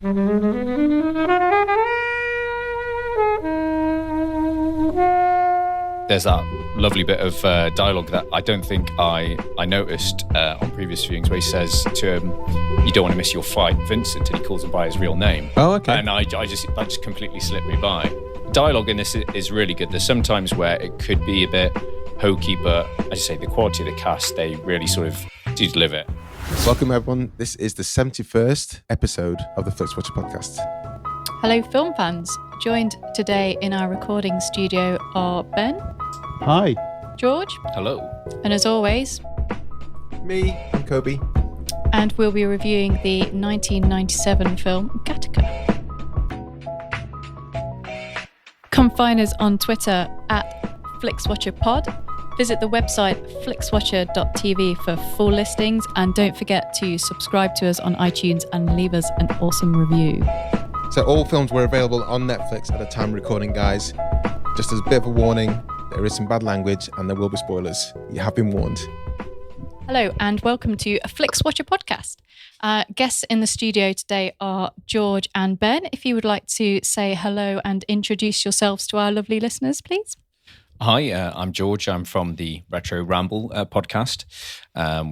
There's that lovely bit of dialogue that I don't think I noticed on previous viewings, where he says to him, "You don't want to miss your fight, Vincent," and he calls him by his real name. Oh, okay. And that just completely slipped me by. Dialogue in this is really good. There's some times where it could be a bit hokey, but as you say, the quality of the cast, they really sort of do deliver it. Welcome, everyone. This is the 71st episode of the Flixwatcher podcast. Hello, film fans. Joined today in our recording studio are Ben. Hi. George. Hello. And as always, Me, I'm Kobe. And we'll be reviewing the 1997 film Gattaca. Come find us on Twitter at FlixWatcherPod. Visit the website flixwatcher.tv for full listings, and don't forget to subscribe to us on iTunes and leave us an awesome review. So all films were available on Netflix at the time of recording, guys. Just as a bit of a warning, there is some bad language and there will be spoilers. You have been warned. Hello and welcome to a Flixwatcher podcast. Guests in the studio today are George and Ben. If you would like to say hello and introduce yourselves to our lovely listeners, please. Hi, I'm George. I'm from the Retro Ramble podcast,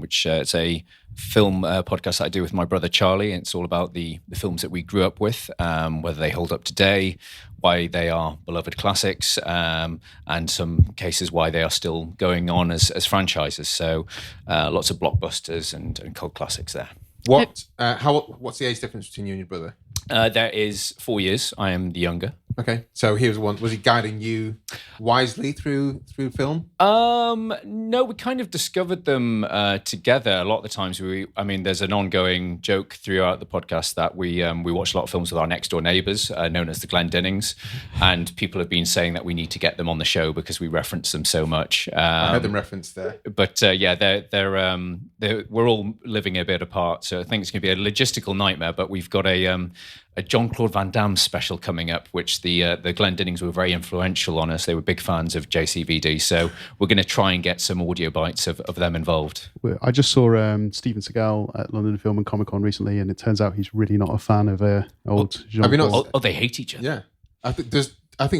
which it's a film podcast that I do with my brother Charlie. It's all about the films that we grew up with, whether they hold up today, why they are beloved classics, and some cases why they are still going on as franchises. So lots of blockbusters and cult classics there. What's the age difference between you and your brother? There is 4 years. I am the younger. Okay, so he was one. Was he guiding you wisely through film? No, we kind of discovered them together. A lot of the times, there's an ongoing joke throughout the podcast that we watch a lot of films with our next door neighbours, known as the Glendinings, and people have been saying that we need to get them on the show because we reference them so much. I heard them referenced there. But we're all living a bit apart, so I think it's going to be a logistical nightmare. But we've got a Jean-Claude Van Damme special coming up, which the Glendinings were very influential on us. They were big fans of JCVD, so we're going to try and get some audio bites of them involved. I just saw Steven Seagal at London Film and Comic Con recently, and it turns out he's really not a fan of old Jean-Claude. Oh, they hate each other. Yeah, I think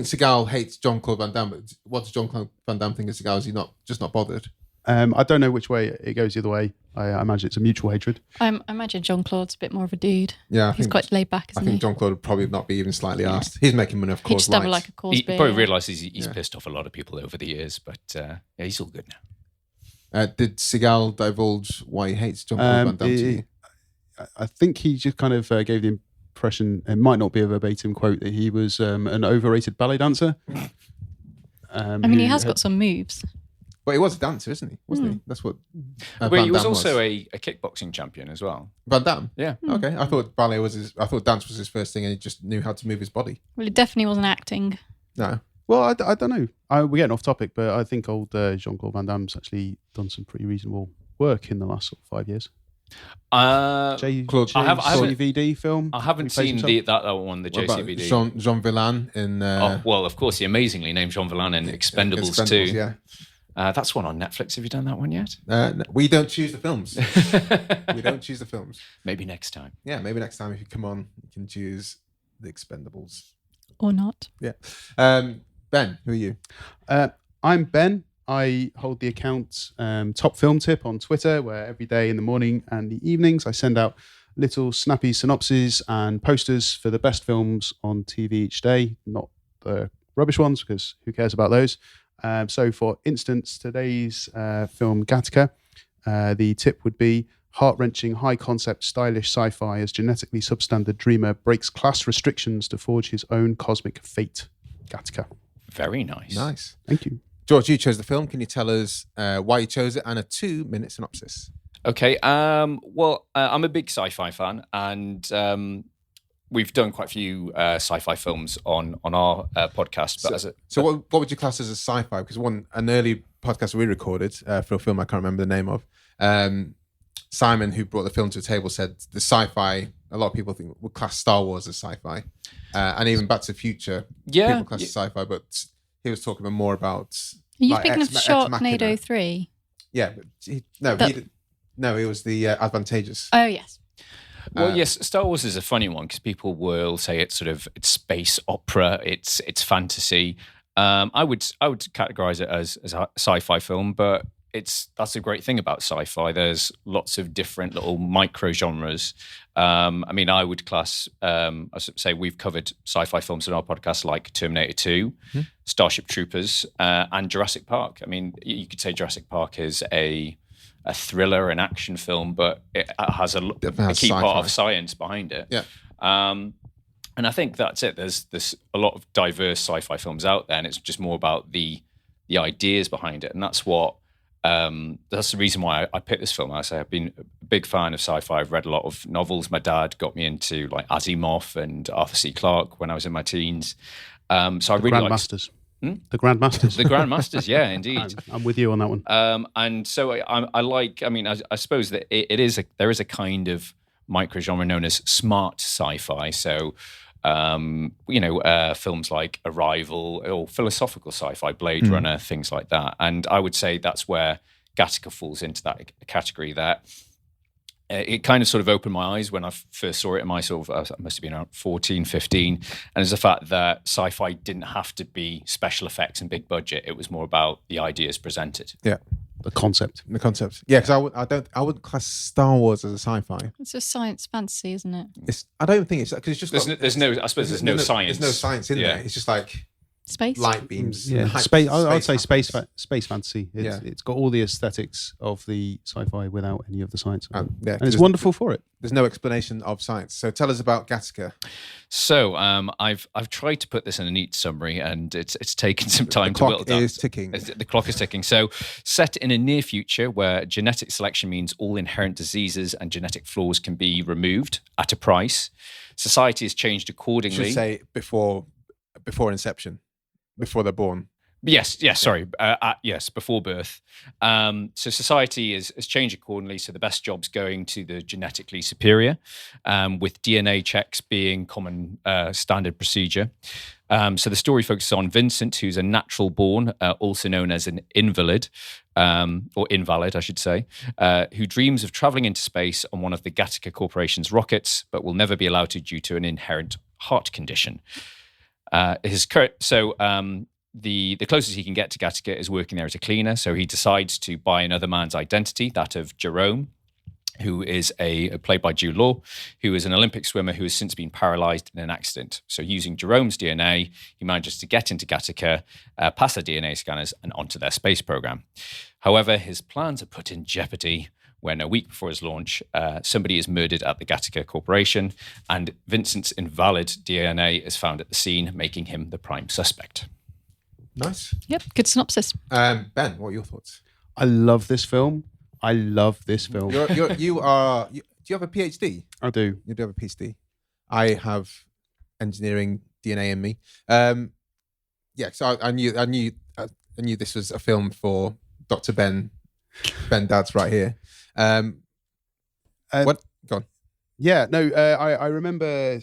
Seagal hates Jean-Claude Van Damme, but what does Jean-Claude Van Damme think of Seagal? Is he just not bothered? I don't know which way it goes either way. I imagine it's a mutual hatred. I imagine Jean-Claude's a bit more of a dude. Yeah, he's quite laid back, isn't he? I think Jean-Claude would probably not be even slightly asked. He's making money, of course. He'd just have like a course beer. He probably realises he's pissed off a lot of people over the years, but he's all good now. Did Seagal divulge why he hates Jean-Claude Van Damme to you? I think he just kind of gave the impression, it might not be a verbatim quote, that he was an overrated ballet dancer. He has got some moves. But he was a dancer, isn't he? Wasn't he? That's what. He was also a kickboxing champion as well. Van Damme. Yeah. Okay. I thought ballet was I thought dance was his first thing, and he just knew how to move his body. Well, it definitely wasn't acting. No. Well, I don't know. We're getting off topic, but I think old Jean-Claude Van Damme's actually done some pretty reasonable work in the last sort of 5 years. JCVD film. I haven't seen that one, the JCVD. Jean Villain in. Of course, the amazingly named Jean Villain in Expendables 2. Yeah. That's one on Netflix. Have you done that one yet? No, we don't choose the films. We don't choose the films. Maybe next time. Yeah, maybe next time if you come on, you can choose the Expendables. Or not. Yeah. Ben, who are you? I'm Ben. I hold the account Top Film Tip on Twitter, where every day in the morning and the evenings I send out little snappy synopses and posters for the best films on TV each day, not the rubbish ones, because who cares about those? So for instance, today's film Gattaca, the tip would be heart-wrenching, high-concept, stylish sci-fi as genetically substandard dreamer breaks class restrictions to forge his own cosmic fate. Gattaca. Very nice. Nice. Thank you. George, you chose the film. Can you tell us why you chose it and a 2-minute synopsis? Okay. I'm a big sci-fi fan, and we've done quite a few sci-fi films on our podcast. But what would you class as a sci-fi? Because an early podcast we recorded for a film I can't remember the name of, Simon, who brought the film to the table, said the sci-fi, a lot of people would class Star Wars as sci-fi, and even Back to the Future, people class as sci-fi, but he was talking more about. Are you speaking of Sharknado 3? Yeah, but he was the Advantageous. Oh yes. Well, yes, Star Wars is a funny one because people will say it's space opera, it's fantasy. I would categorize it as a sci-fi film, but that's a great thing about sci-fi. There's lots of different little micro genres. I mean, I would class, I say we've covered sci-fi films in our podcast like Terminator 2, Starship Troopers, and Jurassic Park. I mean, you could say Jurassic Park is a thriller, an action film, but it has a key part of science behind it. Yeah. And I think that's it. There's a lot of diverse sci-fi films out there, and it's just more about the ideas behind it, and that's what. That's the reason why I picked this film. I say I've been a big fan of sci-fi. I've read a lot of novels. My dad got me into like Asimov and Arthur C. Clarke when I was in my teens. So I really like The Grandmasters. The Grandmasters, yeah, indeed. I'm with you on that one. And so I like. I mean, I suppose that there is a kind of micro genre known as smart sci-fi. So. Films like Arrival or philosophical sci-fi, Blade Runner, things like that. And I would say that's where Gattaca falls into that category. That it kind of sort of opened my eyes when I first saw it in my I must have been around 14, 15. And it's the fact that sci-fi didn't have to be special effects and big budget. It was more about the ideas presented. Yeah. The concept. Yeah, because I wouldn't class Star Wars as a sci-fi. It's a science fantasy, isn't it? I don't think it's because it's just there's no science. There's no science in there. It's just like space, light beams. Yeah, space. I would say space fantasy. It's got all the aesthetics of the sci-fi without any of the science. And it's wonderful for it. There's no explanation of science. So tell us about Gattaca. So I've tried to put this in a neat summary, and it's taken some time to build up. The clock is ticking. The clock is ticking. So set in a near future where genetic selection means all inherent diseases and genetic flaws can be removed at a price. Society has changed accordingly. You should say before inception, before they're born. Yes, sorry. Yes, before birth. So society has changed accordingly. So the best job's going to the genetically superior, with DNA checks being common standard procedure. So the story focuses on Vincent, who's a natural born, also known as an invalid, or invalid, I should say, who dreams of traveling into space on one of the Gattaca Corporation's rockets, but will never be allowed to due to an inherent heart condition. The closest he can get to Gattaca is working there as a cleaner, so he decides to buy another man's identity, that of Jerome, who is played by Jude Law, who is an Olympic swimmer who has since been paralyzed in an accident. So using Jerome's DNA, he manages to get into Gattaca, pass their DNA scanners, and onto their space program. However, his plans are put in jeopardy when a week before his launch, somebody is murdered at the Gattaca Corporation, and Vincent's invalid DNA is found at the scene, making him the prime suspect. Nice. Yep, good synopsis. Ben, what are your thoughts? I love this film. Do you have a PhD? I do. You do have a PhD. I have engineering DNA in me. So I knew this was a film for Dr. Ben Dad's right here. What? Go on. Yeah, no, I remember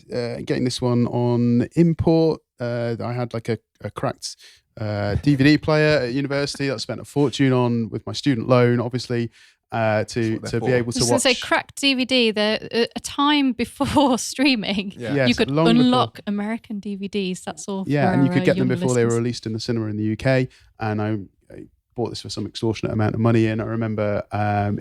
getting this one on import. I had like a cracked DVD player at university that I spent a fortune on with my student loan, obviously, to be able to watch. I was going to say, cracked DVD, a time before streaming, Yes, you could unlock American DVDs, that's all. Yeah, for, and you could get them younger before they were listeners. released in the cinema in the UK, and I bought this for some extortionate amount of money, and I remember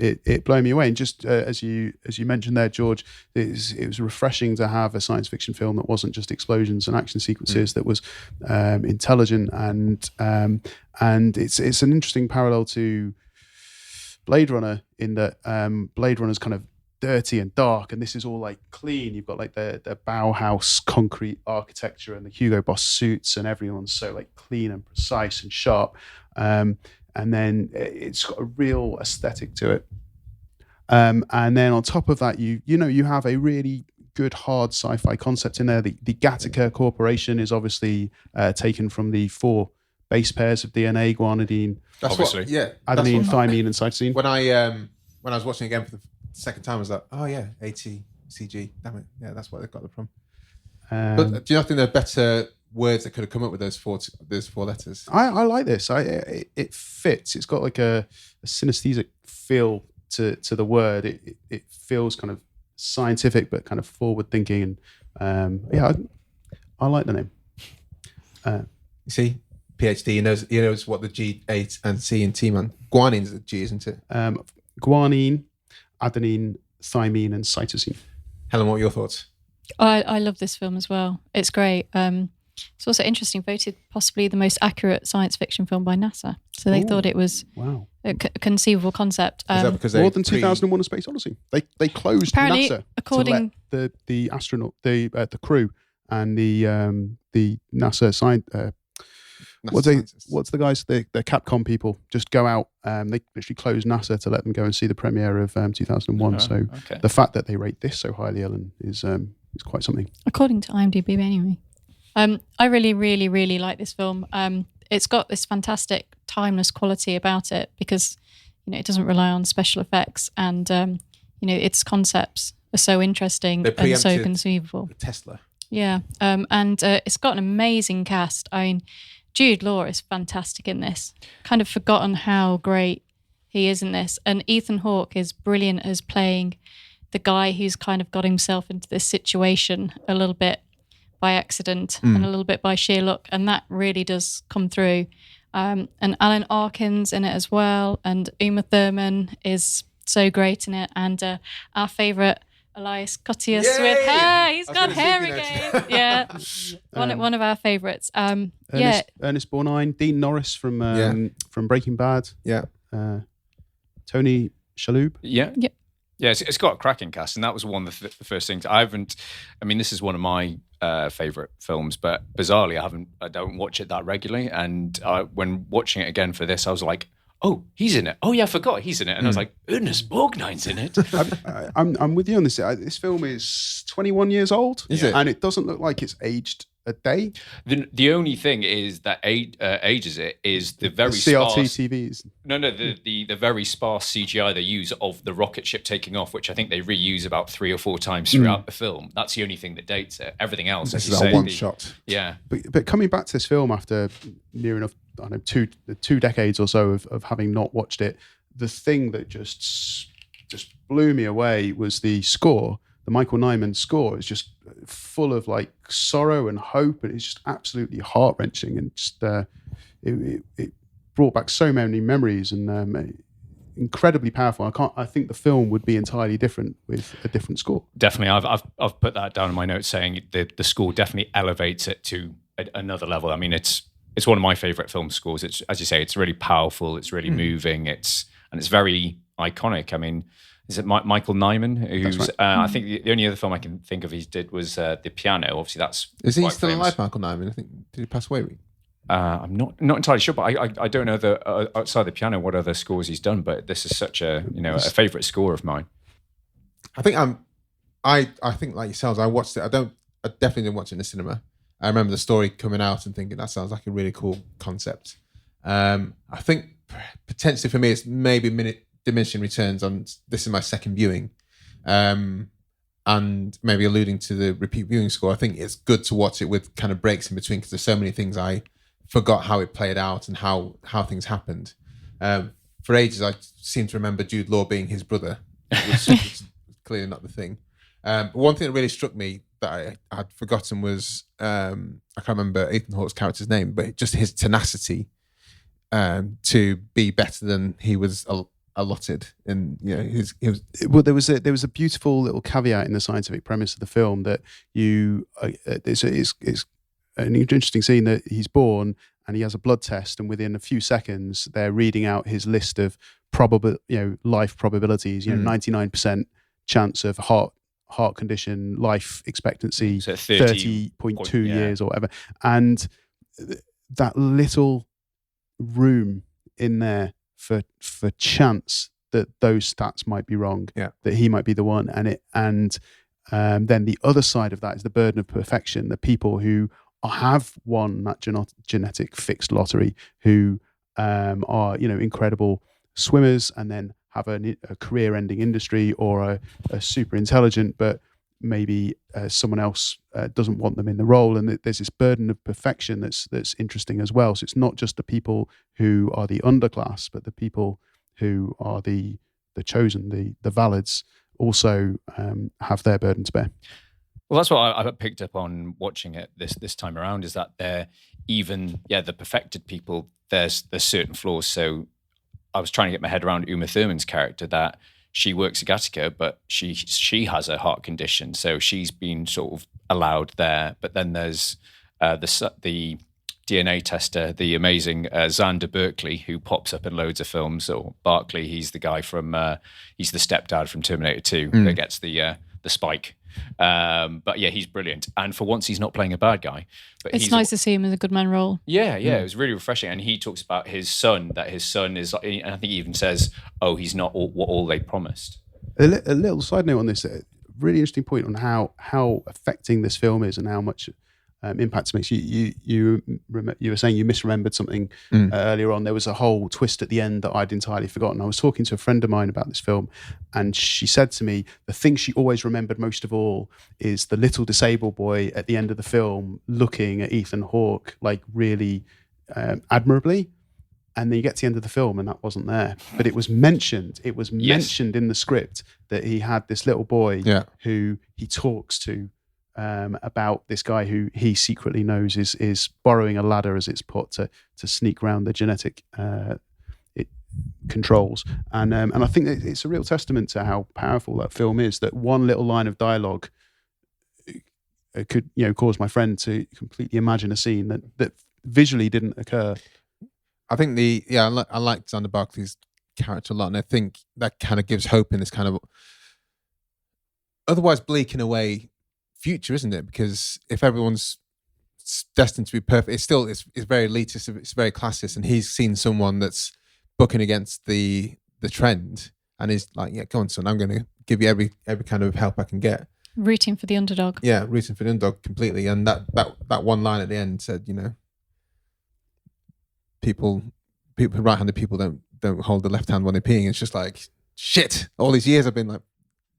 it blowing me away. And just as you mentioned there, George, it was refreshing to have a science fiction film that wasn't just explosions and action sequences, that was intelligent, and it's an interesting parallel to Blade Runner in that Blade Runner's kind of dirty and dark, and this is all like clean. You've got like the Bauhaus concrete architecture and the Hugo Boss suits, and everyone's so like clean and precise and sharp. And then it's got a real aesthetic to it. And then on top of that, you have a really good hard sci-fi concept in there. The Gattaca Corporation is obviously taken from the 4 base pairs of DNA: guanidine, adenine, thymine, and cytosine. When I was watching again for the second time, I was like, oh yeah, ATCG. Damn it, yeah, that's what they've got it from. But do you not think there are better words that could have come up with those four letters? I like this. It fits. It's got like a synesthetic feel to the word. It feels kind of scientific but kind of forward thinking. And I like the name. You see, PhD, he knows what the G8 and C and T man. Guanine's a G, isn't it? Guanine, adenine, thymine, and cytosine. Helen, what are your thoughts? I love this film as well. It's great. It's also interesting, voted possibly the most accurate science fiction film by NASA. So they thought it was a conceivable concept. Is that because more than 2001: A Space Odyssey? They closed apparently, NASA according to let the astronaut, the crew, and the NASA science. What's the guys? The Capcom people just go out. They literally closed NASA to let them go and see the premiere of 2001. So the fact that they rate this so highly, Ellen, is quite something. According to IMDb, anyway. I really, really, really like this film. It's got this fantastic timeless quality about it because, it doesn't rely on special effects and, its concepts are so interesting and so conceivable. Tesla. Yeah. And it's got an amazing cast. I mean, Jude Law is fantastic in this. Kind of forgotten how great he is in this. And Ethan Hawke is brilliant as playing the guy who's kind of got himself into this situation a little bit by accident and a little bit by sheer luck, and that really does come through. And Alan Arkin's in it as well, and Uma Thurman is so great in it, and our favourite Elias Koteas with hair. He's got hair again. Yeah, one of our favourites. Ernest Borgnine, Dean Norris from Breaking Bad. Yeah, Tony Shalhoub. Yeah. Yeah, it's got a cracking cast, and that was one of the first things. This is one of my favourite films, but bizarrely, I don't watch it that regularly. And when watching it again for this, I was like, oh, he's in it. Oh yeah, I forgot he's in it. And I was like, Ernest Borgnine's in it. I'm with you on this. This film is 21 years old. Is it? And it doesn't look like it's aged a day. The only thing is that ages it is the very CRT sparse TVs. No, the very sparse CGI they use of the rocket ship taking off, which I think they reuse about 3 or 4 times throughout the film. That's the only thing that dates it. Everything else, this as is you a say, one shot. Yeah, but coming back to this film after near enough, I don't know, two decades or so of having not watched it, the thing that just blew me away was the score. The Michael Nyman score is just full of like sorrow and hope, and it's just absolutely heart wrenching, and just it brought back so many memories, and incredibly powerful. I think the film would be entirely different with a different score. Definitely, I've put that down in my notes, saying the score definitely elevates it to another level. I mean, it's one of my favorite film scores. It's, as you say, it's really powerful. It's really moving. It's very iconic. I mean. Is it Michael Nyman? Who's right. I think the only other film I can think of he did was The Piano. Obviously, that's is he quite still famous. alive, Michael Nyman? I think did he pass away? I'm not entirely sure, but I don't know outside The Piano what other scores he's done. But this is such a favourite score of mine. I think like yourselves, I watched it. I definitely didn't watch it in the cinema. I remember the story coming out and thinking that sounds like a really cool concept. I think potentially for me, it's maybe diminishing returns on this is my second viewing, and maybe alluding to the repeat viewing score. I think it's good to watch it with kind of breaks in between because there's so many things I forgot how it played out and how things happened. For ages, I seem to remember Jude Law being his brother, which is clearly not the thing. But one thing that really struck me that I had forgotten was I can't remember Ethan Hawke's character's name, but just his tenacity to be better than he was allotted, and well, there was a beautiful little caveat in the scientific premise of the film that it's an interesting scene that he's born and he has a blood test, and within a few seconds they're reading out his list of probable life probabilities. 99% chance of heart condition, life expectancy, so 30.2 years or whatever, and that little room in there for chance that those stats might be wrong, that he might be the one, and then the other side of that is the burden of perfection, the people who have won that genetic fixed lottery, who are incredible swimmers and then have a career-ending industry, or a super intelligent but maybe someone else doesn't want them in the role, and there's this burden of perfection that's interesting as well. So it's not just the people who are the underclass, but the people who are the chosen, the valids, also have their burden to bear. Well, that's what I picked up on watching it this time around, is that they're even, the perfected people, there's certain flaws. So I was trying to get my head around Uma Thurman's character, that she works at Gattaca, but she has a heart condition. So she's been sort of allowed there. But then there's the DNA tester, the amazing Xander Berkeley, who pops up in loads of films. Or Barkley, he's the guy from, he's the stepdad from Terminator 2 that gets the spike. But yeah, he's brilliant. And for once, he's not playing a bad guy. But it's nice to see him in a good man role. Yeah, it was really refreshing. And he talks about his son, that his son is, and I think he even says, oh, he's not all they promised. A little side note on this, really interesting point on how affecting this film is and how much impact it makes. You were saying you misremembered something earlier on. There was a whole twist at the end that I'd entirely forgotten. I was talking to a friend of mine about this film, and she said to me the thing she always remembered most of all is the little disabled boy at the end of the film looking at Ethan Hawke like really admirably. And then you get to the end of the film and that wasn't there. But it was mentioned. It was mentioned in the script that he had this little boy who he talks to about this guy who he secretly knows is borrowing a ladder, as it's put, to sneak around the genetic controls. And I think it's a real testament to how powerful that film is, that one little line of dialogue could cause my friend to completely imagine a scene that visually didn't occur. I think I like Xander Barkley's character a lot, and I think that kind of gives hope in this kind of otherwise bleak in a way future, isn't it? Because if everyone's destined to be perfect, it's very elitist, it's very classist, and he's seen someone that's bucking against the trend, and he's like, yeah, go on, son, I'm going to give you every kind of help I can get. Rooting for the underdog. Yeah, rooting for the underdog completely. And that one line at the end said, people right-handed people don't hold the left hand when they're peeing. It's just like, shit. All these years I've been like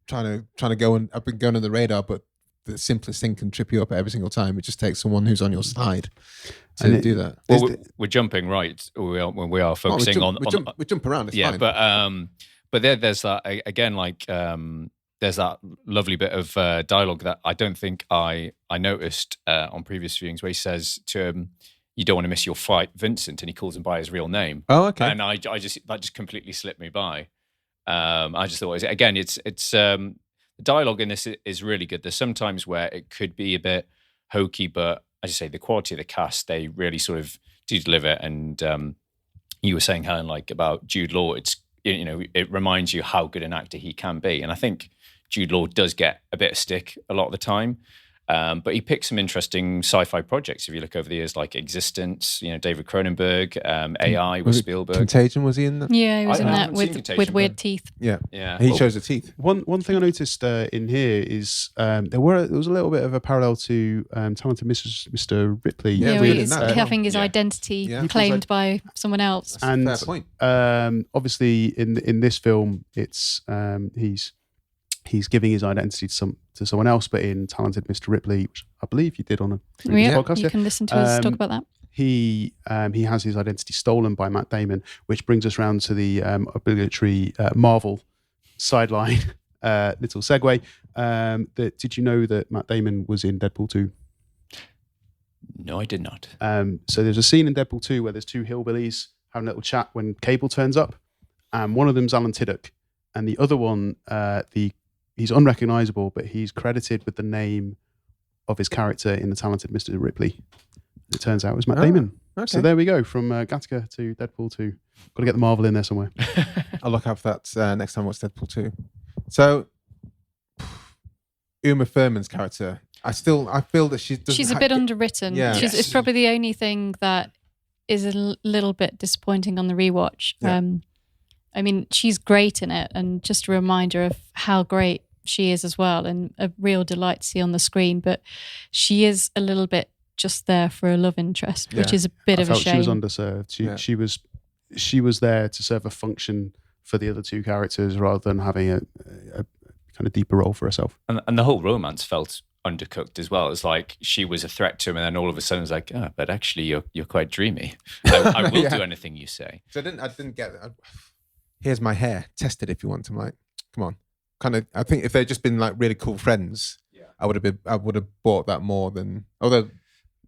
trying to go, and I've been going on the radar, but the simplest thing can trip you up every single time. It just takes someone who's on your side to do that. Well, we're jumping right. We are focusing we jump around. It's fine. But there's that again. Like there's that lovely bit of dialogue that I don't think I noticed on previous viewings, where he says to him, "You don't want to miss your fight, Vincent," and he calls him by his real name. Oh, okay. And that just completely slipped me by. I just thought, again, it's the dialogue in this is really good. There's sometimes where it could be a bit hokey, but as you say, the quality of the cast, they really sort of do deliver. And you were saying, Helen, like about Jude Law, it reminds you how good an actor he can be. And I think Jude Law does get a bit of stick a lot of the time. But he picked some interesting sci-fi projects. If you look over the years, like Existence, David Cronenberg, AI with Spielberg. Contagion, was he in that? Yeah, he was in that with weird teeth. Yeah. He shows the teeth. One thing I noticed in here is there was a little bit of a parallel to Talented Mr. Ripley. Yeah, he's having his identity claimed by someone else. And fair point. Obviously, in this film, it's he's giving his identity to someone else, but in Talented Mr. Ripley, which I believe you did on a previous podcast. You can listen to us talk about that. He has his identity stolen by Matt Damon, which brings us round to the obligatory Marvel sideline little segue. Did you know that Matt Damon was in Deadpool 2? No, I did not. So there's a scene in Deadpool 2 where there's two hillbillies having a little chat when Cable turns up, and one of them's Alan Tiddock, and the other one, he's unrecognizable, but he's credited with the name of his character in The Talented Mr. Ripley. It turns out it was Matt Damon. Okay. So there we go, from Gattaca to Deadpool 2. Got to get the Marvel in there somewhere. I'll look out for that next time I watch Deadpool 2. So, Uma Thurman's character, I feel that she's a bit underwritten. Yeah. It's probably the only thing that is a little bit disappointing on the rewatch. Yeah. I mean, she's great in it, and just a reminder of how great she is as well, and a real delight to see on the screen. But she is a little bit just there for a love interest, which is a bit of a shame. She was underserved. She was there to serve a function for the other two characters rather than having a kind of deeper role for herself. And the whole romance felt undercooked as well. It's like she was a threat to him, and then all of a sudden it's like, but actually you're quite dreamy. I will do anything you say. So I didn't get it. Here's my hair. Test it if you want. I'm like, come on. kind of. I think if they'd just been like really cool friends, I would have bought that more than. Although,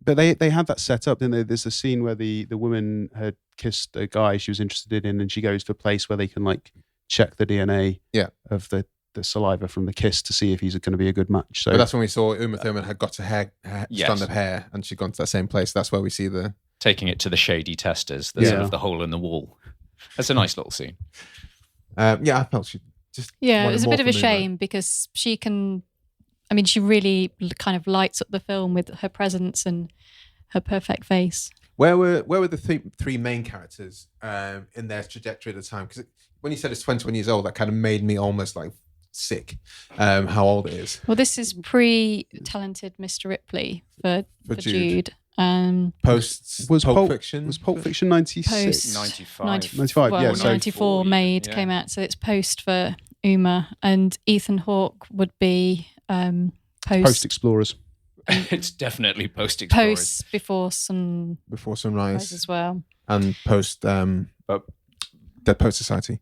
but they had that set up, didn't they? There's a scene where the woman had kissed a guy she was interested in, and she goes to a place where they can like check the DNA of the saliva from the kiss to see if he's going to be a good match. So but that's when we saw Uma Thurman had got a strand of hair, and she'd gone to that same place. That's where we see taking it to the shady testers, the sort of the hole in the wall. That's a nice little scene. I felt she just it was a bit of a shame because she really kind of lights up the film with her presence and her perfect face. Where were the three main characters in their trajectory at the time? Because when you said it's 21 years old, that kind of made me almost like sick. How old it is? Well, this is pre-talented Mr. Ripley for Jude. Post Pulp Fiction. Was Pulp Fiction 96? 95. Well, so 94 came out, so it's post for Uma, and Ethan Hawke would be Post Explorers. It's definitely Post Explorers. Post Before Sunrise as well, and post Dead Post Society.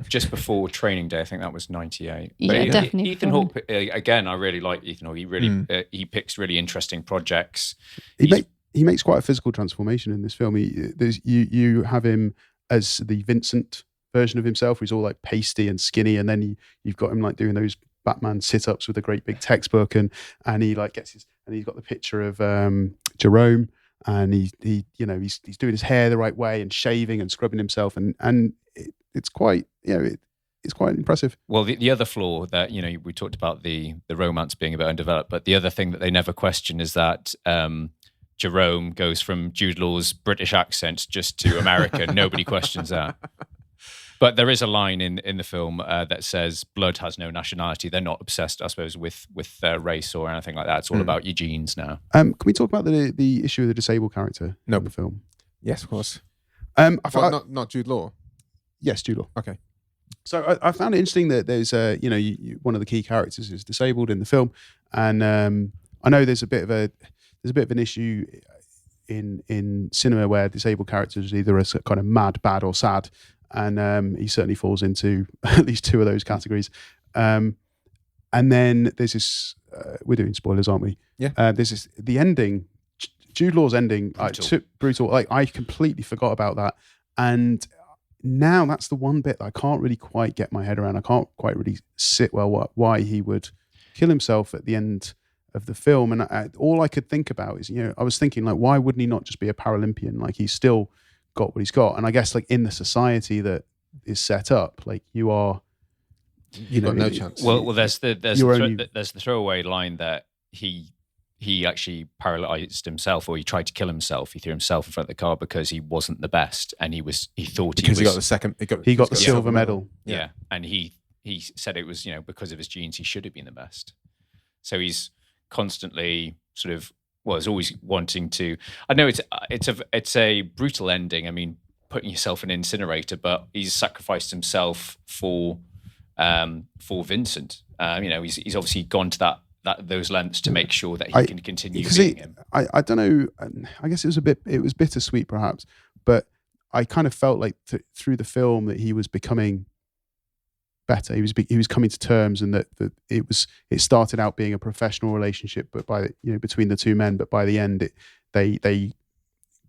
Just before Training Day, I think that was 98. Yeah, but definitely. Ethan Hawke, again, I really like Ethan Hawke. He really he picks really interesting projects. He makes quite a physical transformation in this film. You have him as the Vincent version of himself, who's all like pasty and skinny, and then you've got him like doing those Batman sit-ups with a great big textbook, and he like he's got the picture of Jerome, and he's doing his hair the right way and shaving and scrubbing himself, and it's quite it's quite impressive. Well, the other flaw that we talked about the romance being a bit undeveloped, but the other thing that they never question is that Jerome goes from Jude Law's British accent just to American. Nobody questions that. But there is a line in the film that says blood has no nationality. They're not obsessed, I suppose, with race or anything like that. It's all about your genes now. Can we talk about the issue of the disabled character in the film? Yes, of course. Not Jude Law. Yes, Jude Law. Okay. So I found it interesting that there's one of the key characters is disabled in the film, and I know there's a bit of an issue in cinema where disabled characters are either a kind of mad, bad, or sad. And he certainly falls into at least two of those categories. And then there's this, we're doing spoilers, aren't we? Yeah. There's this, the ending, Jude Law's ending, brutal. Like, I completely forgot about that. And now that's the one bit that I can't really quite get my head around. I can't quite really sit well why he would kill himself at the end of the film. And all I could think about is, I was thinking, like, why wouldn't he not just be a Paralympian? Like, he's still got what he's got. And I guess, like, in the society that is set up, like, you've got no chance. Well, there's the throwaway line that he actually paralyzed himself, or he tried to kill himself. He threw himself in front of the car because he wasn't the best, and he thought because he got the second. He got the silver medal. Yeah, and he said it was because of his genes he should have been the best. So he's constantly sort of is always wanting to. I know it's a brutal ending. I mean, putting yourself in an incinerator, but he's sacrificed himself for Vincent. He's obviously gone to those lengths to make sure that he can continue being him. I don't know. I guess it was bittersweet perhaps, but I kind of felt like through the film that he was becoming better. He was coming to terms, and that it started out being a professional relationship, but between the two men. But by the end, they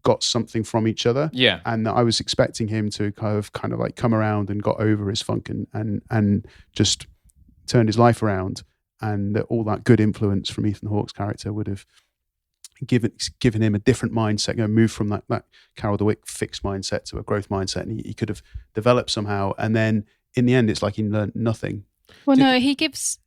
got something from each other. Yeah, and I was expecting him to kind of like come around and got over his funk and just turned his life around, and that all that good influence from Ethan Hawke's character would have given him a different mindset, move from that Carol DeWitt fixed mindset to a growth mindset, and he could have developed somehow. And then in the end, it's like he learned nothing. Well, he kills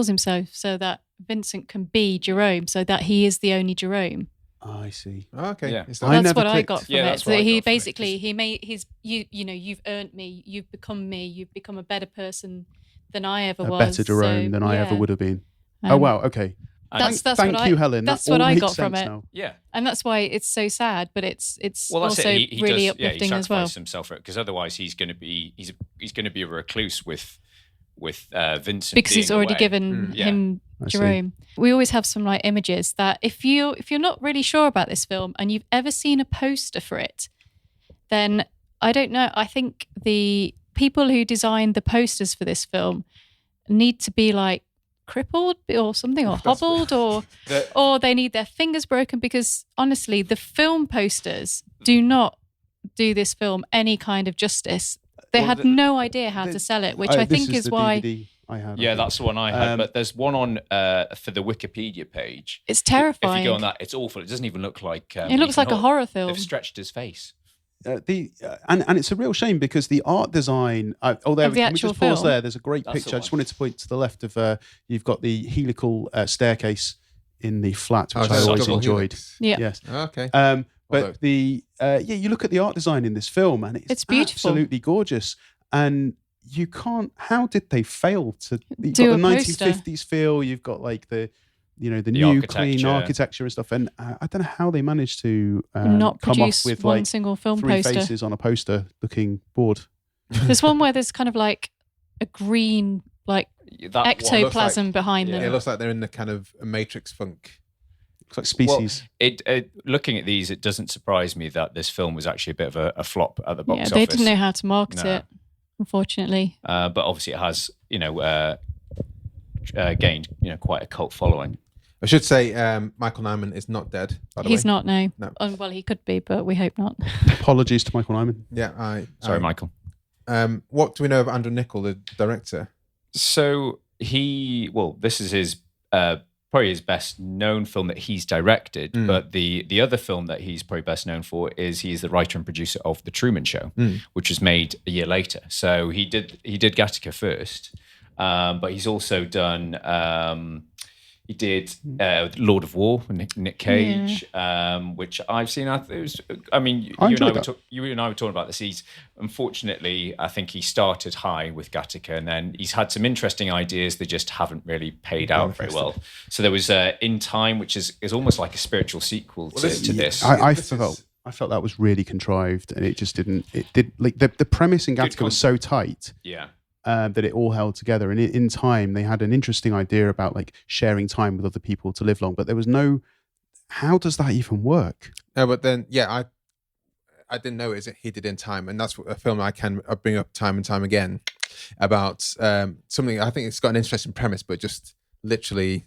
himself so that Vincent can be Jerome, so that he is the only Jerome. I see. Oh, okay. Yeah. That's what I got from it. So he basically he made his you've earned me, you've become a better person than I ever was. A better Jerome than I ever would have been. Oh wow, okay. Thank you, Helen. That's what I got from it. Now. Yeah, and that's why it's so sad, but it's also he really does, uplifting as well. He sacrificed himself for it, because otherwise he's going to be a recluse with Vincent, because he's already away. given him Jerome. We always have some like images that if you're not really sure about this film and you've ever seen a poster for it, then I don't know. I think the people who designed the posters for this film need to be like crippled or something, or hobbled, or they need their fingers broken, because honestly, the film posters do not do this film any kind of justice. They had no idea how to sell it, which I think is why. DVD I had, Yeah, that's the one I had. But there's one on for the Wikipedia page. It's terrifying. If you go on that, it's awful. It doesn't even look like. It looks like a horror film. They've stretched his face. And it's a real shame because the art design. Can we just pause film. there? There's a great picture. I just wanted to point to the left of. You've got the helical staircase in the flat, which I always enjoyed. Yeah. Yes. Okay. But you look at the art design in this film, and it's beautiful, absolutely gorgeous. And you can't. How did they fail to? You've do got the a poster. 1950s feel. You've got like the new clean architecture and stuff. And I don't know how they managed to not come produce up with one like single film 3 poster. faces on a poster looking bored. There's one where there's kind of like a green like ectoplasm behind them. It looks like they're in the kind of a Matrix funk. Looks like Species. Well, looking at these, it doesn't surprise me that this film was actually a bit of a flop at the box office. They didn't know how to market it, unfortunately. But obviously, it has gained quite a cult following. I should say Michael Nyman is not dead, by the way. He's not, no. No. Well, he could be, but we hope not. Apologies to Michael Nyman. Yeah, Sorry, Michael. What do we know of Andrew Niccol, the director? So this is his probably his best known film that he's directed, but the other film that he's probably best known for is he's the writer and producer of The Truman Show, which was made a year later. So he did Gattaca first, but he's also done. He did Lord of War with Nick Cage, which I've seen. You and I were talking about this. Unfortunately, I think he started high with Gattaca, and then he's had some interesting ideas that just haven't really paid out very well. So there was In Time, which is almost like a spiritual sequel to this. I felt that was really contrived, and it just didn't. It did like the premise in Gattaca was so tight. Yeah. That it all held together. And in Time, they had an interesting idea about like sharing time with other people to live long, but there was no. How does that even work? No, but then I didn't know he did In Time, and that's a film I bring up time and time again about something. I think it's got an interesting premise, but just literally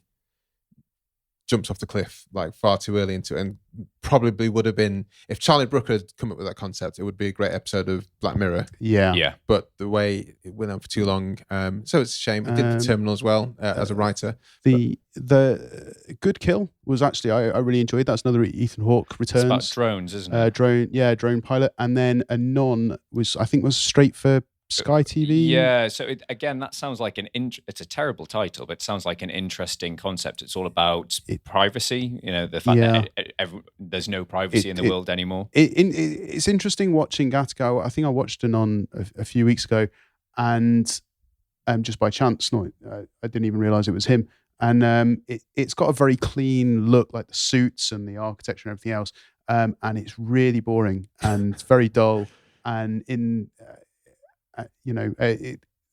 jumps off the cliff like far too early into it, and probably would have been, if Charlie Brooker had come up with that concept, it would be a great episode of Black Mirror. Yeah. But the way it went on for too long, so it's a shame. It did The Terminal as well as a writer. The Good Kill was actually I really enjoyed. That's another Ethan Hawke returns. It's about drones, isn't it? Drone pilot, and then Anon was straight for Sky TV. Yeah, so again, that sounds like it's a terrible title, but it sounds like an interesting concept. It's all about privacy, the fact that there's no privacy in the world anymore. It's interesting watching Gattaca. I think I watched Anon a few weeks ago, and just by chance, I didn't even realise it was him. And it's got a very clean look, like the suits and the architecture and everything else, and it's really boring and very dull, and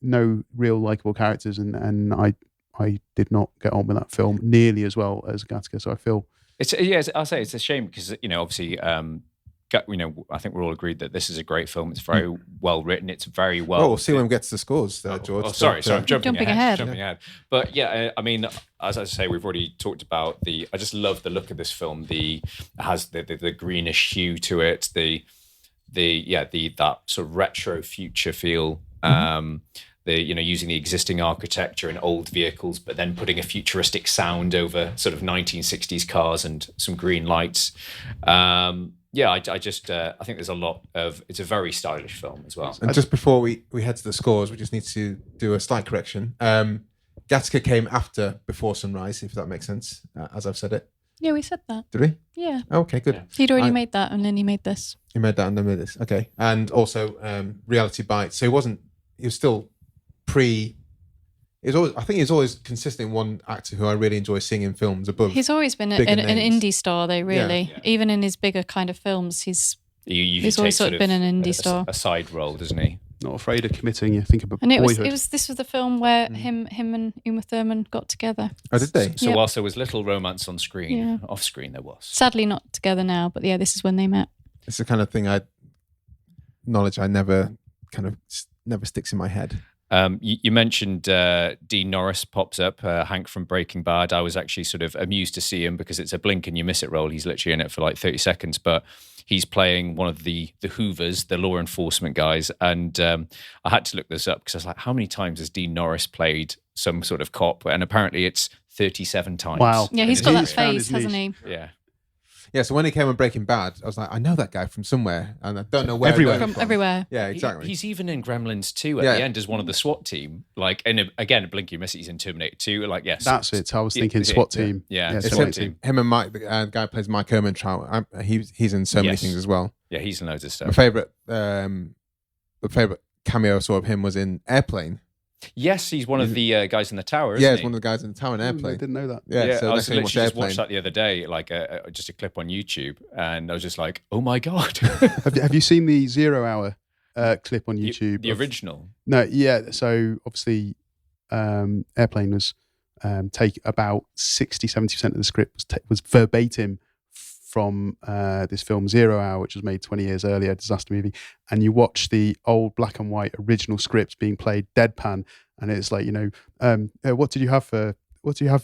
no real likable characters, and I did not get on with that film nearly as well as Gattaca. So I feel I'll say it's a shame because obviously I think we're all agreed that this is a great film. It's very well written. It's very well. Oh, we'll see when we get to the scores, George. Sorry, I'm jumping ahead. Jumping But as I say, we've already talked about I just love the look of this film. It has the greenish hue to it. That sort of retro future feel, using the existing architecture and old vehicles, but then putting a futuristic sound over sort of 1960s cars and some green lights. I think there's a lot of. It's a very stylish film as well. And just before we head to the scores, we just need to do a slight correction. Gattaca came after Before Sunrise, if that makes sense, as I've said it. Yeah, we said that. Did we? Yeah. Okay, good. Yeah. He'd already made that, and then he made this. He made that and then made this. Okay. And also Reality Bites. So he was still I think he's always consistent one actor who I really enjoy seeing in films above. He's always been an indie star, though, really. Yeah. Even in his bigger kind of films, he's always sort of been an indie star. A side role, doesn't he? Not afraid of committing. You think about Boyhood. This was the film where him and Uma Thurman got together. Oh, did they? So whilst there was little romance on screen, off screen there was. Sadly not together now, but this is when they met. It's the kind of thing knowledge I never kind of never sticks in my head. You mentioned Dean Norris pops up, Hank from Breaking Bad. I was actually sort of amused to see him because it's a blink and you miss it role. He's literally in it for like 30 seconds, but he's playing one of the Hoovers, the law enforcement guys. And I had to look this up because I was like, how many times has Dean Norris played some sort of cop? And apparently it's 37 times. Wow. Yeah, he's got that found face, his hasn't niche. he? Yeah. Yeah, so when he came on Breaking Bad, I was like, I know that guy from somewhere, and I don't know where. Everywhere. I know him From everywhere. Yeah, exactly. He's even in Gremlins 2 at the end as one of the SWAT team. Like, and again, blink you miss it, he's in Terminator 2. Like, yes. That's it. I was thinking SWAT team. Yeah, It's SWAT team. him and Mike, the guy who plays Mike Ehrmantraut. He's in so many things as well. Yeah, he's in loads of stuff. My favorite cameo I saw of him was in Airplane. Yes, he's one of the guys in the tower, isn't Yeah, he? he's one of the guys in the tower in I Airplane. didn't know that. Yeah, so I next was time you literally watch just Airplane. watched that the other day, like just a clip on YouTube, and I was just like, oh my God. Have you seen the 0 Hour clip on YouTube? The original? No, yeah. So obviously, Airplane was take about 60-70% of the script was verbatim from this film 0 Hour, which was made 20 years earlier, disaster movie. And you watch the old black and white original scripts being played deadpan, and it's like, what did you have for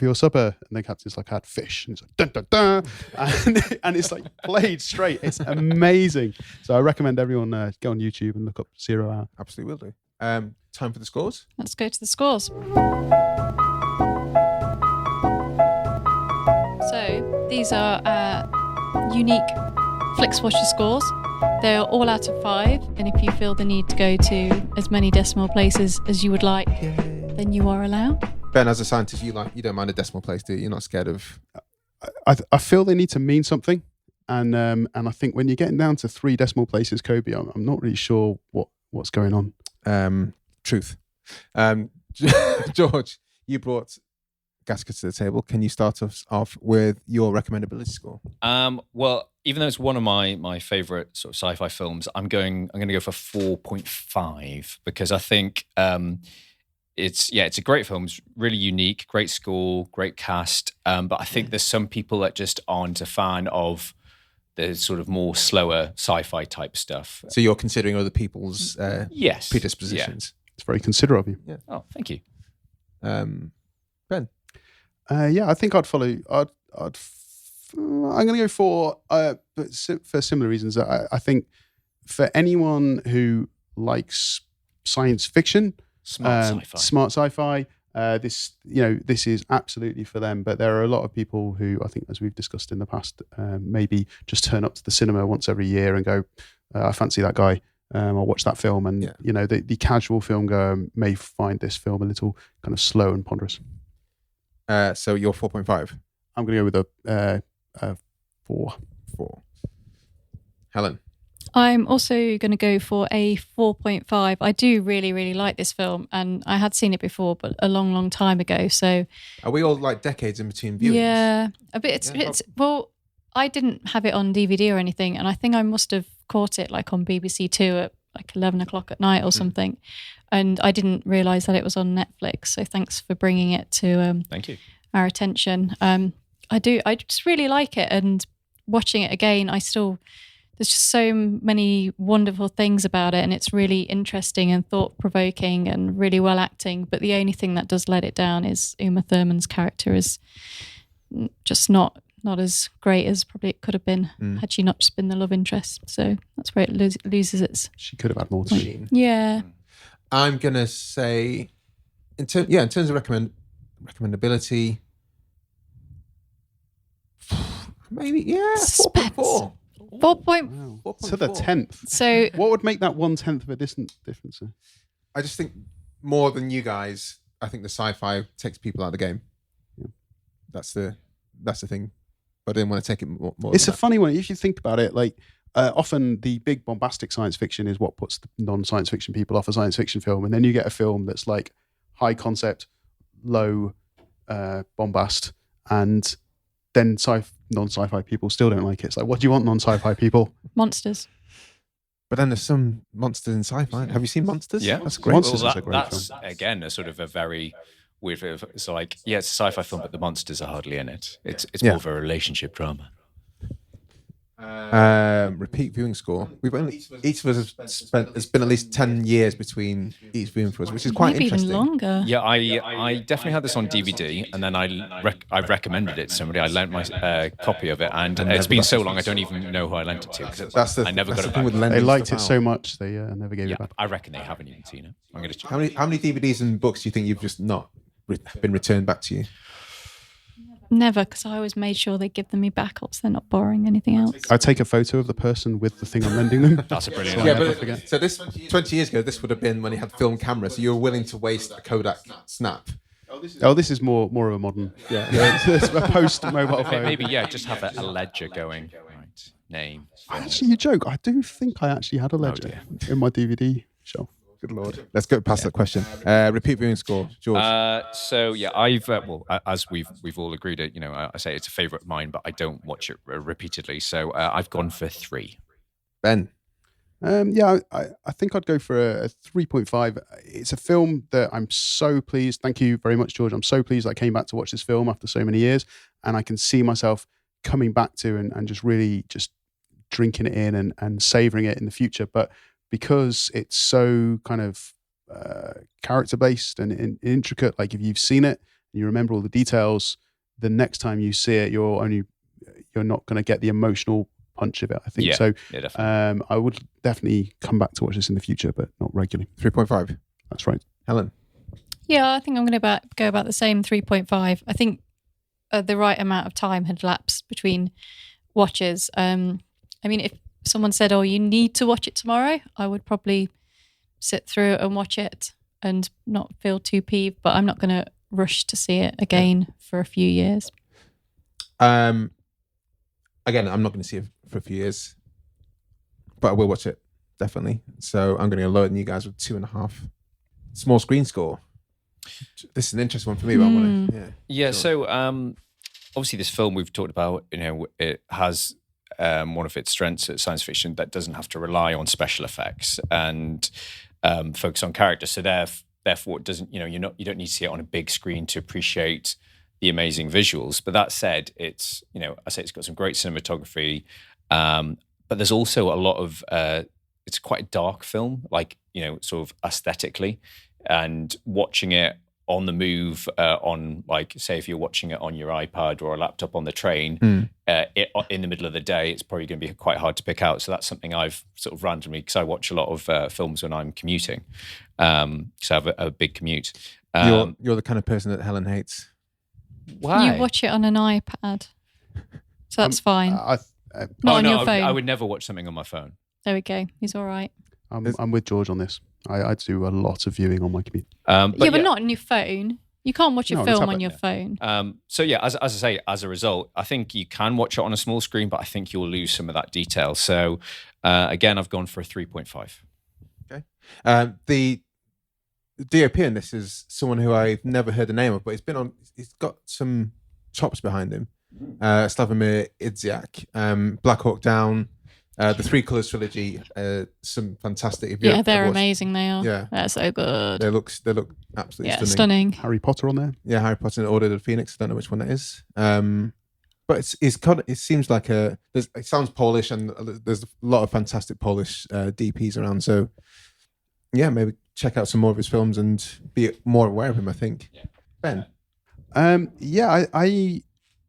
your supper? And the captain's like, I had fish. And it's like, dun, dun, dun. And it's like played straight. It's amazing. So I recommend everyone go on YouTube and look up 0 Hour. Absolutely will do. Time for the scores. Let's go to the scores. So these are unique Flixwatcher scores. They're all out of 5, and if you feel the need to go to as many decimal places as you would like, then you are allowed. Ben, as a scientist, you don't mind a decimal place, do you? You're not scared of... I feel they need to mean something, and I think when you're getting down to 3 decimal places, Kobe, I'm not really sure what's going on. Truth. George, you brought Gattaca to the table. Can you start us off with your recommendability score? Well, even though it's one of my favorite sort of sci-fi films, I'm going to go for 4.5 because I think it's a great film. It's really unique, great score, great cast. But I think there's some people that just aren't a fan of the sort of more slower sci-fi type stuff. So you're considering other people's predispositions. Yeah. It's very considerate of you. Yeah. Oh, thank you. Ben. I think I'd follow. I'm going to go for, but for similar reasons. I think for anyone who likes science fiction, smart sci-fi, this is absolutely for them. But there are a lot of people who, I think, as we've discussed in the past, maybe just turn up to the cinema once every year and go, I fancy that guy. I'll watch that film. And the casual film goer may find this film a little kind of slow and ponderous. So you're 4.5. I'm going to go with a 4. Helen. I'm also going to go for a 4.5. I do really, really like this film, and I had seen it before, but a long, long time ago. So, are we all like decades in between viewings? Yeah, a bit. It's well, I didn't have it on DVD or anything, and I think I must have caught it like on BBC Two at like 11 o'clock at night or something, and I didn't realise that it was on Netflix. So thanks for bringing it to thank you our attention. I just really like it, and watching it again, there's just so many wonderful things about it, and it's really interesting and thought-provoking and really well acting. But the only thing that does let it down is Uma Thurman's character is just not as great as probably it could have been had she not just been the love interest. So that's where it loses its... She could have had more to do. Yeah. I'm going to say, in terms of recommendability, maybe, 4.4. 4.4 to the 10th. So what would make that 1/10 of a difference? I just think more than you guys, I think the sci-fi takes people out of the game. Yeah. That's the thing. But I didn't want to take it more. It's a funny one if you think about it. Like often the big bombastic science fiction is what puts the non-science fiction people off a science fiction film, and then you get a film that's like high concept, low bombast, and then non-sci-fi people still don't like it. It's like, what do you want, non-sci-fi people? Monsters. But then there's some monsters in sci-fi. Have you seen Monsters? Yeah, that's great. Monsters is a great that's film. Again a sort of a very weird. It's like, yeah, it's a sci-fi film, but the monsters are hardly in it. It's more of a relationship drama. Repeat viewing score. We've only each of us has spent. It's been at least 10 years between each viewing for us, which is quite Maybe interesting. even longer. Yeah, I definitely had this on DVD, and then I recommended it to somebody. I lent my copy of it, and it's been so long I don't even know who I lent it to because I never got it back. They liked it so much they never gave it back. I reckon they haven't even seen it. I'm going to check. How many DVDs and books do you think you've just not been returned back to you? Never, because I always made sure they give them me back up so they're not borrowing anything else. I take a photo of the person with the thing I'm lending them. That's a brilliant. So this 20 years ago, this would have been when you had film cameras. So you were willing to waste a Kodak snap. Oh, this is more of a modern. Yeah, it's a post mobile phone. Maybe just have a ledger going. Right, name. Actually, you joke. I do think I actually had a ledger in my DVD shelf. Good Lord. Let's go past that question. Repeat viewing score, George. So yeah, I've as we've all agreed, I say it's a favourite of mine, but I don't watch it repeatedly. So I've gone for 3. Ben. I think I'd go for a 3.5. It's a film that I'm so pleased. Thank you very much, George. I'm so pleased I came back to watch this film after so many years, and I can see myself coming back to and just really just drinking it in and savouring it in the future. But because it's so kind of character based and intricate, like if you've seen it and you remember all the details, the next time you see it, you're not going to get the emotional punch of it, I think. Definitely. I would definitely come back to watch this in the future, but not regularly. 3.5. That's right. Helen. Yeah, I think I'm going to go about the same 3.5. I think the right amount of time had lapsed between watches. I mean, if someone said, "Oh, you need to watch it tomorrow," I would probably sit through it and watch it and not feel too peeved. But I'm not going to rush to see it again for a few years. Again, I'm not going to see it for a few years, but I will watch it definitely. So I'm going to go lower than you guys with 2.5. Small screen score. This is an interesting one for me. But I want to, Sure. So obviously, this film we've talked about, it has. One of its strengths at science fiction that doesn't have to rely on special effects and focus on character. So therefore, it doesn't. You don't need to see it on a big screen to appreciate the amazing visuals. But that said, it's I say it's got some great cinematography, but there's also a lot of. It's quite a dark film, like sort of aesthetically, and watching it on the move, on like say if you're watching it on your iPad or a laptop on the train, in the middle of the day, it's probably going to be quite hard to pick out. So that's something I've sort of randomly, because I watch a lot of films when I'm commuting, because I have a big commute. You're the kind of person that Helen hates. Why? You watch it on an iPad, so that's fine. Not on your phone. I would never watch something on my phone. There we go. He's all right. I'm with George on this. I do a lot of viewing on my commute. But not on your phone. You can't watch a film on your phone. So yeah, as I say, as a result, I think you can watch it on a small screen, but I think you'll lose some of that detail. So again, I've gone for a 3.5. Okay. The DOP in this is someone who I've never heard the name of, but he's got some chops behind him. Slavomir Idziak, Black Hawk Down, the Three Colours trilogy, some fantastic. They're amazing. They are. Yeah, they're so good. They look absolutely stunning. Harry Potter on there. Yeah, Harry Potter and Order of the Phoenix. I don't know which one that is. But it seems like it sounds Polish, and there's a lot of fantastic Polish DPs around. So yeah, maybe check out some more of his films and be more aware of him. I think. Yeah. Ben. I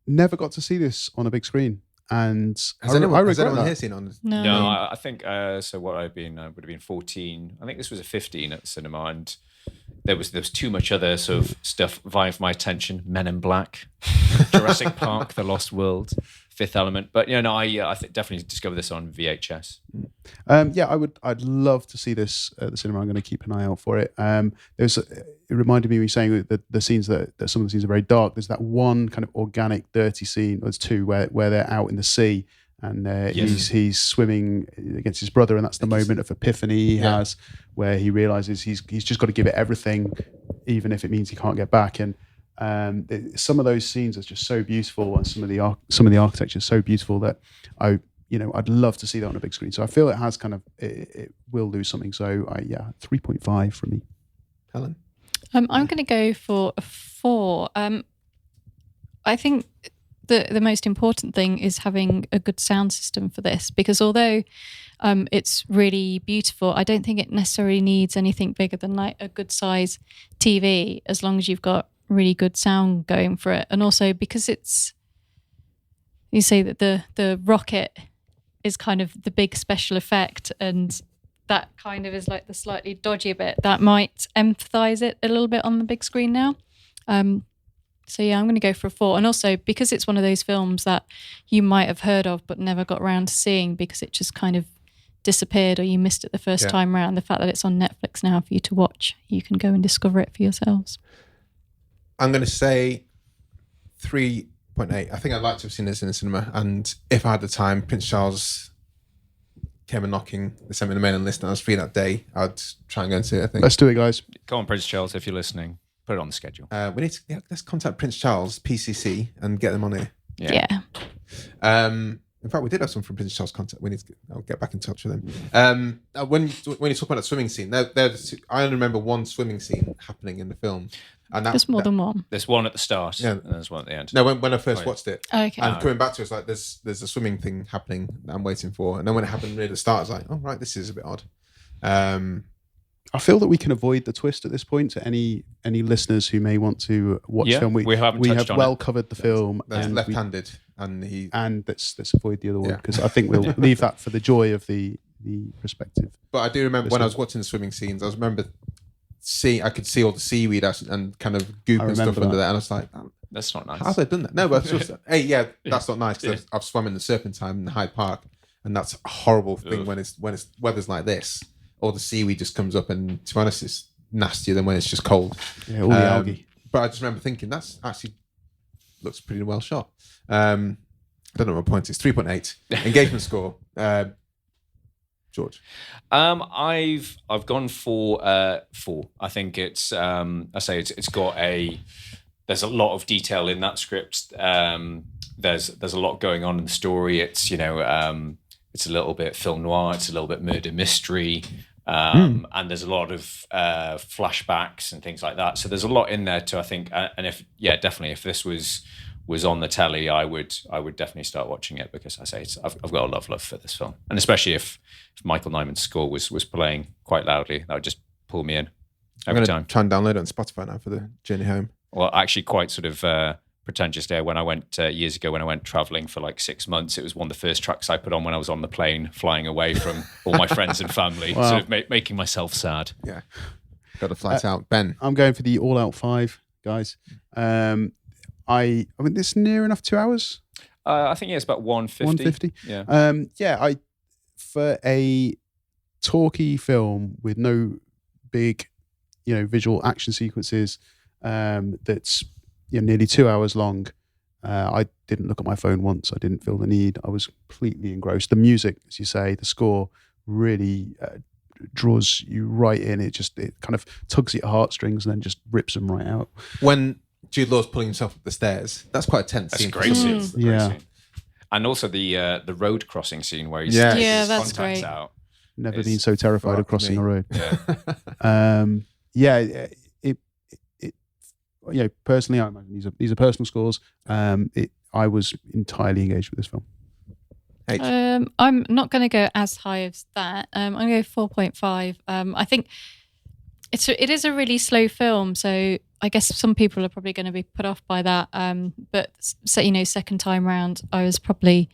never got to see this on a big screen. And has anyone here seen it on this? No, I think so. What I've been would have been 14. I think this was a 15 at the cinema, and there was too much other sort of stuff vying for my attention. Men in Black, Jurassic Park, The Lost World, Fifth Element. But I definitely discovered this on VHS. I'd love to see this at the cinema. I'm going to keep an eye out for it. It reminded me of you saying that the scenes that some of the scenes are very dark. There's that one kind of organic, dirty scene. There's two where they're out in the sea and he's swimming against his brother, and that's the moment of epiphany he has, where he realizes he's just got to give it everything, even if it means he can't get back. And some of those scenes are just so beautiful, and some of the architecture is so beautiful that I'd love to see that on a big screen. So I feel it has it will lose something. So 3.5 from me. Helen. I'm going to go for a 4. I think the most important thing is having a good sound system for this, because although it's really beautiful, I don't think it necessarily needs anything bigger than like a good size TV, as long as you've got really good sound going for it. And also because you say that the rocket is kind of the big special effect, and that kind of is like the slightly dodgy bit that might emphasize it a little bit on the big screen now. So yeah, I'm going to go for a 4. And also because it's one of those films that you might have heard of but never got around to seeing because it just kind of disappeared or you missed it the first time around, the fact that it's on Netflix now for you to watch, you can go and discover it for yourselves. I'm going to say 3.8. I think I'd like to have seen this in the cinema, and if I had the time, Prince Charles came and knocking, they sent me the mailing list and I was free that day, I'd try and go and see it, I think. Let's do it, guys. Go on, Prince Charles, if you're listening. Put it on the schedule. We need to let's contact Prince Charles, PCC, and get them on here. Yeah. In fact, we did have some from Prince Charles contact. I'll get back in touch with them. When you talk about that swimming scene, I only remember one swimming scene happening in the film. And there's more than one. There's one at the start, and there's one at the end. No, when I first watched it, okay. And coming back to it, it's like there's a swimming thing happening that I'm waiting for, and then when it happened near the start, I was like, oh right, this is a bit odd. I feel that we can avoid the twist at this point. To any listeners who may want to watch the film, we have well covered the film. That's left-handed, and let's avoid the other one, because I think we'll leave that for the joy of the perspective. But I do remember when I was watching the swimming scenes, I could see all the seaweed and kind of goop and stuff under there, and I was like, that's not nice. How have they done that? No, but it's just, that's not nice, because I've swum in the Serpentine in Hyde Park, and that's a horrible thing when it's weather's like this. All the seaweed just comes up, and to be honest, it's nastier than when it's just cold. Yeah, all the algae. But I just remember thinking that's actually looks pretty well shot. I don't know what my point is. 3.8 engagement score. George, I've gone for 4. I think it's it's got there's a lot of detail in that script. There's a lot going on in the story. It's it's a little bit film noir. It's a little bit murder mystery. And there's a lot of flashbacks and things like that. So there's a lot in there too, I think. And definitely, if this was on the telly, I would definitely start watching it, because I've got a love for this film, and especially if Michael Nyman's score was playing quite loudly, that would just pull me in every time. I'm going to try and download it on Spotify now for the journey home. Well, actually, quite sort of pretentious there. When I went years ago, when I went traveling for like 6 months, it was one of the first tracks I put on when I was on the plane flying away from all my friends and family, sort of making myself sad. Yeah, got the flight out. Ben, I'm going for the all-out 5, guys. I mean, this near enough 2 hours. I think it's about 150. 150. Yeah. For a talky film with no big, visual action sequences, that's nearly 2 hours long. I didn't look at my phone once. I didn't feel the need. I was completely engrossed. The music, as you say, the score really draws you right in. It kind of tugs at your heartstrings and then just rips them right out. When Jude Law's pulling himself up the stairs, that's quite a tense scene. That's a great scene. Mm. Great scene. And also the road crossing scene where he's that's great. Out. Never been so terrified of crossing a road. Yeah. Personally, I imagine these are personal scores. I was entirely engaged with this film. I'm not going to go as high as that. I'm going to go 4.5. I think it is a really slow film, so I guess some people are probably going to be put off by that. But second time round, I was probably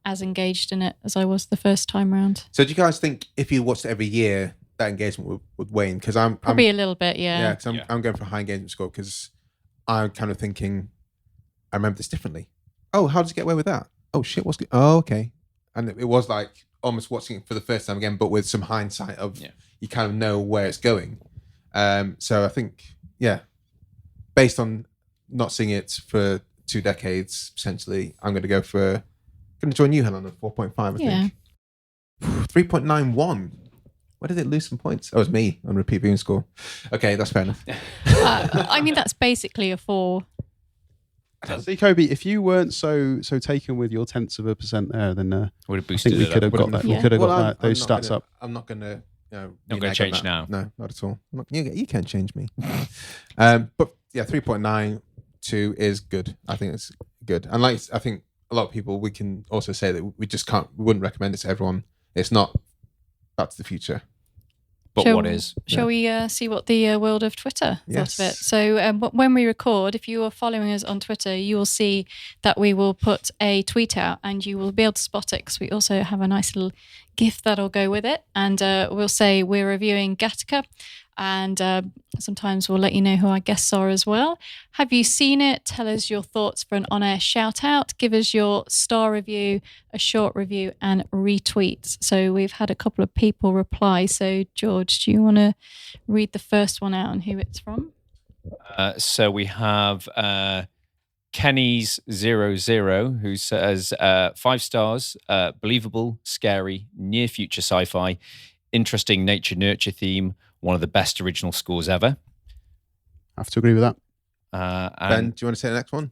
as engaged in it as I was the first time round. So do you guys think if you watched it every year, that engagement would wane? Because I'm probably a little bit, yeah. Yeah, because I'm going for a high engagement score, because I'm kind of thinking, I remember this differently. Oh, how did you get away with that? Oh shit, oh, okay. And it was like almost watching it for the first time again, but with some hindsight of you kind of know where it's going. So I think, based on not seeing it for 2 decades, potentially, I'm going to join you, Helen, at 4.5, I think. 3.91. Where did it lose some points? Oh, it was me on repeat viewing score. Okay, that's fair enough. I mean, that's basically a 4. See, Kobe, if you weren't so taken with your 0.1% there, then would have boosted we could have got that. We could have got those stats up. I'm not going to. Not going to change now. No, not at all. You can't change me. But 3.92 is good. I think it's good. And like I think a lot of people, we can also say that we wouldn't recommend it to everyone. It's not Back to the Future. But what is? Shall we see what the world of Twitter Yes. thought of it? So when we record, if you are following us on Twitter, you will see that we will put a tweet out and you will be able to spot it because we also have a nice little GIF that'll go with it. And we'll say we're reviewing Gattaca. And sometimes we'll let you know who our guests are as well. Have you seen it? Tell us your thoughts for an on-air shout out. Give us your star review, a short review, and retweets. So we've had a couple of people reply. So George, do you want to read the first one out and who it's from? So we have Kenny's00 who says 5 stars, believable, scary, near future sci-fi, interesting nature nurture theme. One of the best original scores ever. I have to agree with that. Ben, do you want to say the next one?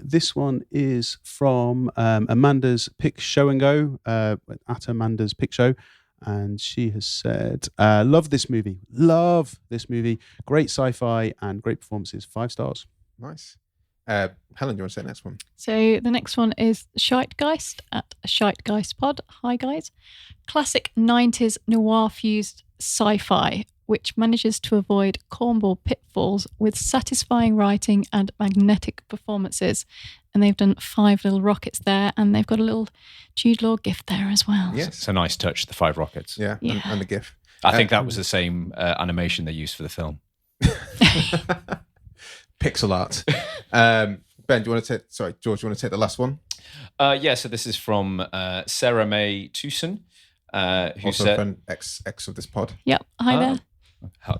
This one is from Amanda's Pick Show and Go, at Amanda's Pick Show. And she has said, love this movie. Love this movie. Great sci-fi and great performances. 5 stars. Nice. Helen, do you want to say the next one? So the next one is Scheitgeist at Scheitgeist Pod. Hi, guys. Classic 90s noir-fused sci-fi, which manages to avoid cornball pitfalls with satisfying writing and magnetic performances. And they've done 5 little rockets there, and they've got a little Jude Law gift there as well. Yes. It's a nice touch, the 5 rockets. Yeah. And the GIF. I think that was the same animation they used for the film. Pixel art. Ben, do you want to take... Sorry, George, do you want to take the last one? So this is from Sarah May Tucson. Who also said, a friend, ex of this pod. Yep. Hi there.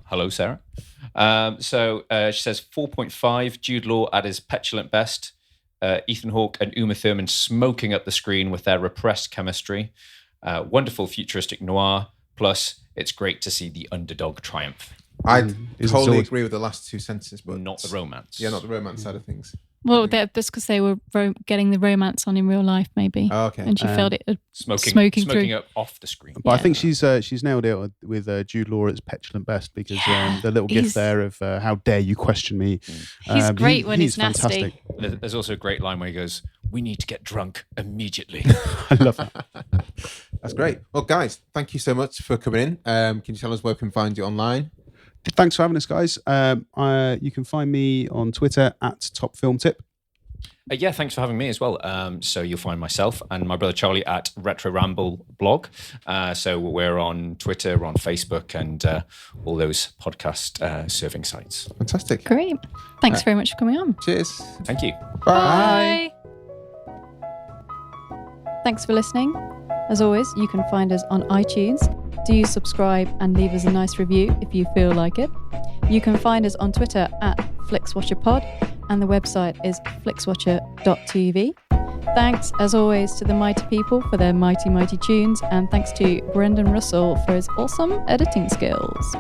Hello, Sarah. So she says 4.5, Jude Law at his petulant best. Ethan Hawke and Uma Thurman smoking up the screen with their repressed chemistry. Wonderful futuristic noir. Plus, it's great to see the underdog triumph. I totally agree with the last 2 sentences, but not the romance. Yeah, not the romance side of things. Well, that's because they were getting the romance on in real life, maybe. Oh, okay. And she felt it smoking through. up off the screen. But I think she's nailed it with Jude Law at his petulant best because the little gift there of how dare you question me. He's great when he's nasty. Fantastic. There's also a great line where he goes, "We need to get drunk immediately." I love that. That's great. Well, guys, thank you so much for coming in. Can you tell us where we can find you online? Thanks for having us, guys. You can find me on Twitter at TopFilmTip. Yeah, thanks for having me as well. So you'll find myself and my brother Charlie at Retro Ramble blog. So we're on Twitter, we're on Facebook, and all those podcast serving sites. Fantastic. Great. Thanks very much for coming on. Cheers. Thank you. Bye. Thanks for listening. As always, you can find us on iTunes. Do subscribe and leave us a nice review if you feel like it. You can find us on Twitter at FlixWatcherPod, and the website is flixwatcher.tv. Thanks, as always, to the mighty people for their mighty, mighty tunes, and thanks to Brendan Russell for his awesome editing skills.